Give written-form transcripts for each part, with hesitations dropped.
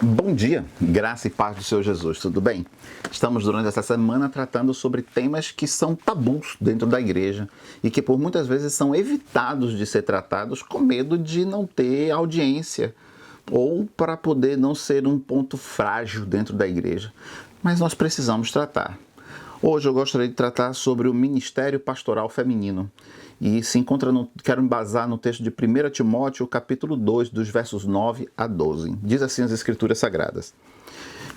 Bom dia, graça e paz do Senhor Jesus, tudo bem? Estamos durante essa semana tratando sobre temas que são tabus dentro da igreja e que por muitas vezes são evitados de ser tratados com medo de não ter audiência ou para poder não ser um ponto frágil dentro da igreja. Mas nós precisamos tratar. Hoje eu gostaria de tratar sobre o ministério pastoral feminino e quero embasar no texto de 1 Timóteo, capítulo 2, dos versos 9 a 12. Diz assim as Escrituras Sagradas: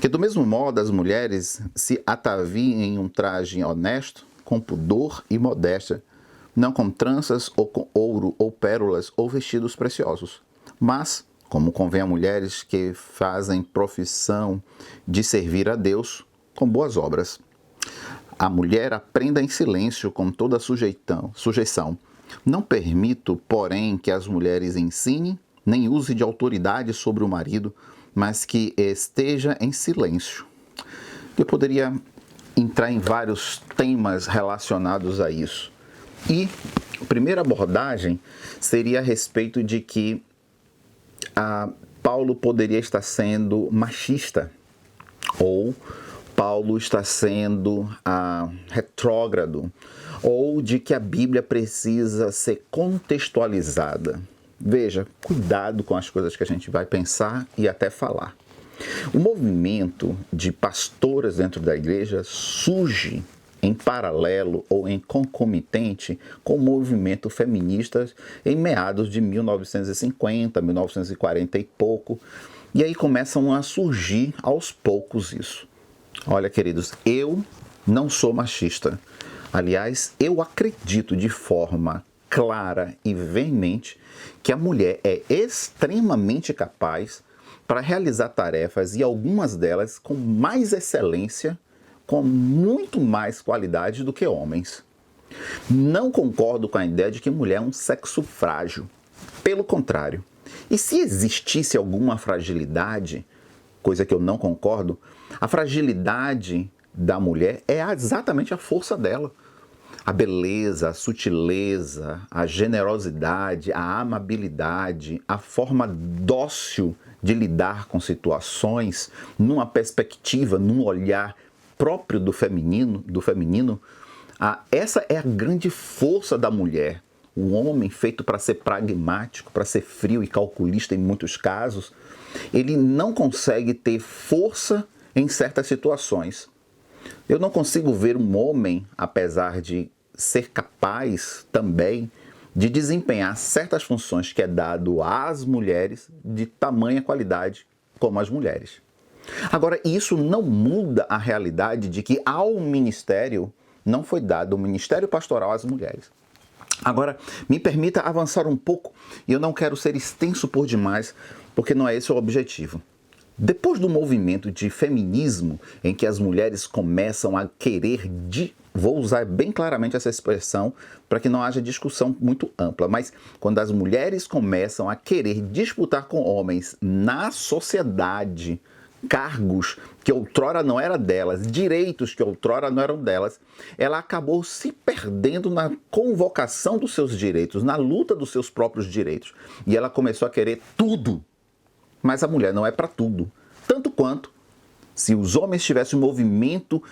que do mesmo modo as mulheres se ataviem em um traje honesto, com pudor e modéstia, não com tranças ou com ouro ou pérolas ou vestidos preciosos, mas, como convém a mulheres que fazem profissão de servir a Deus, com boas obras. A mulher aprenda em silêncio com toda sujeição. Não permito, porém, que as mulheres ensinem, nem use de autoridade sobre o marido, mas que esteja em silêncio. Eu poderia entrar em vários temas relacionados a isso. E a primeira abordagem seria a respeito de que Paulo poderia estar sendo machista, ou Paulo está sendo retrógrado, ou de que a Bíblia precisa ser contextualizada. Veja, cuidado com as coisas que a gente vai pensar e até falar. O movimento de pastoras dentro da igreja surge em paralelo ou em concomitante com o movimento feminista em meados de 1950, 1940 e pouco. E aí começam a surgir aos poucos isso. Olha, queridos, eu não sou machista. Aliás, eu acredito de forma clara e veemente que a mulher é extremamente capaz para realizar tarefas e algumas delas com mais excelência, com muito mais qualidade do que homens. Não concordo com a ideia de que mulher é um sexo frágil. Pelo contrário. E se existisse alguma fragilidade, coisa que eu não concordo, a fragilidade da mulher é exatamente a força dela. A beleza, a sutileza, a generosidade, a amabilidade, a forma dócil de lidar com situações, numa perspectiva, num olhar próprio do feminino, essa é a grande força da mulher. O homem, feito para ser pragmático, para ser frio e calculista em muitos casos, ele não consegue ter força em certas situações. Eu não consigo ver um homem, apesar de ser capaz também de desempenhar certas funções que é dado às mulheres de tamanha qualidade como as mulheres. Agora, isso não muda a realidade de que ao ministério não foi dado o ministério pastoral às mulheres. Agora, me permita avançar um pouco, e eu não quero ser extenso por demais, porque não é esse o objetivo. Depois do movimento de feminismo, em que as mulheres começam a querer, vou usar bem claramente essa expressão, para que não haja discussão muito ampla, mas quando as mulheres começam a querer disputar com homens na sociedade, cargos que outrora não eram delas, direitos que outrora não eram delas, ela acabou se perdendo na convocação dos seus direitos, na luta dos seus próprios direitos. E ela começou a querer tudo. Mas a mulher não é para tudo. Tanto quanto se os homens tivessem um movimento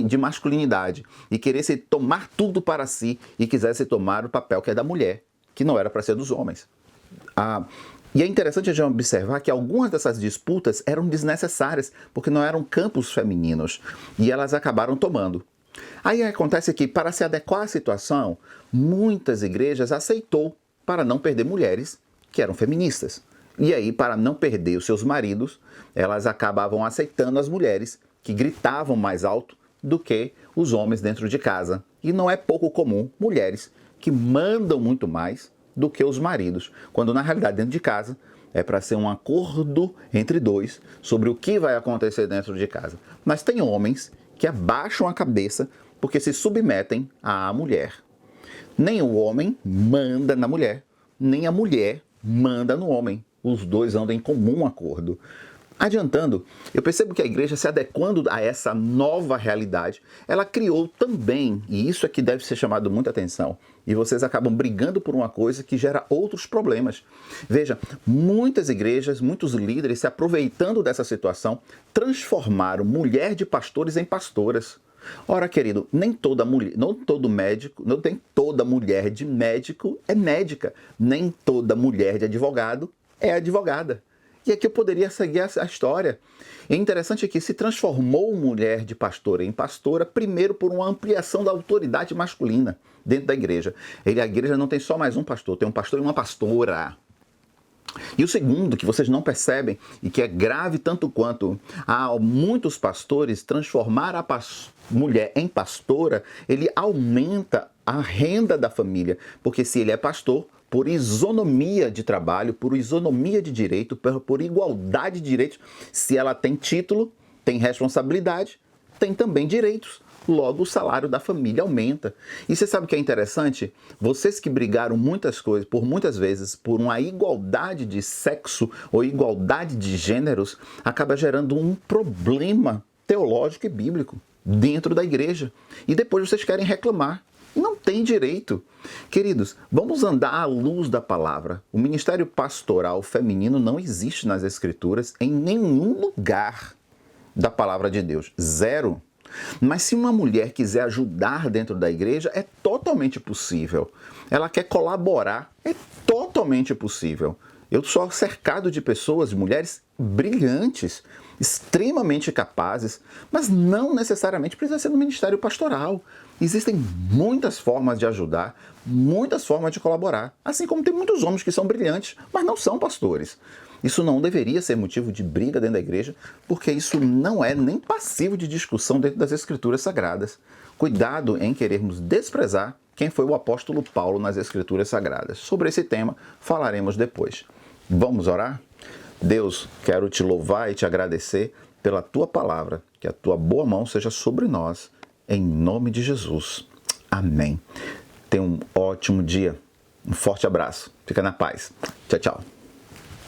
de masculinidade e queressem tomar tudo para si e quisessem tomar o papel que é da mulher, que não era para ser dos homens. E é interessante a gente observar que algumas dessas disputas eram desnecessárias, porque não eram campos femininos, e elas acabaram tomando. Aí acontece que, para se adequar à situação, muitas igrejas aceitou para não perder mulheres que eram feministas. E aí, para não perder os seus maridos, elas acabavam aceitando as mulheres que gritavam mais alto do que os homens dentro de casa. E não é pouco comum mulheres que mandam muito mais do que os maridos, quando na realidade dentro de casa é para ser um acordo entre dois sobre o que vai acontecer dentro de casa. Mas tem homens que abaixam a cabeça porque se submetem à mulher. Nem o homem manda na mulher, nem a mulher manda no homem. Os dois andam em comum acordo. Adiantando, eu percebo que a igreja, se adequando a essa nova realidade, ela criou também, e isso é que deve ser chamado muita atenção, e vocês acabam brigando por uma coisa que gera outros problemas. Veja, muitas igrejas, muitos líderes, se aproveitando dessa situação, transformaram mulher de pastores em pastoras. Ora, querido, nem toda mulher, não todo médico, não tem toda mulher de médico é médica, nem toda mulher de advogado é advogada. E aqui eu poderia seguir a história. É interessante que se transformou mulher de pastora em pastora, primeiro por uma ampliação da autoridade masculina dentro da igreja. A igreja não tem só mais um pastor, tem um pastor e uma pastora. E o segundo, que vocês não percebem, e que é grave tanto quanto há muitos pastores, transformar a mulher em pastora, ele aumenta a renda da família. Porque se ele é pastor, por isonomia de trabalho, por isonomia de direito, por igualdade de direitos, se ela tem título, tem responsabilidade, tem também direitos. Logo, o salário da família aumenta. E você sabe o que é interessante? Vocês que brigaram muitas vezes, por uma igualdade de sexo ou igualdade de gêneros, acaba gerando um problema teológico e bíblico dentro da igreja. E depois vocês querem reclamar. Não tem direito. Queridos, vamos andar à luz da palavra. O ministério pastoral feminino não existe nas Escrituras em nenhum lugar da palavra de Deus. Zero. Mas se uma mulher quiser ajudar dentro da igreja, é totalmente possível. Ela quer colaborar, é totalmente possível. Eu sou cercado de pessoas, mulheres brilhantes, extremamente capazes, mas não necessariamente precisa ser no ministério pastoral. Existem muitas formas de ajudar, muitas formas de colaborar, assim como tem muitos homens que são brilhantes, mas não são pastores. Isso não deveria ser motivo de briga dentro da igreja, porque isso não é nem passivo de discussão dentro das Escrituras Sagradas. Cuidado em querermos desprezar quem foi o apóstolo Paulo nas Escrituras Sagradas. Sobre esse tema falaremos depois. Vamos orar? Deus, quero te louvar e te agradecer pela tua palavra, que a tua boa mão seja sobre nós, em nome de Jesus. Amém. Tenha um ótimo dia. Um forte abraço. Fica na paz. Tchau, tchau.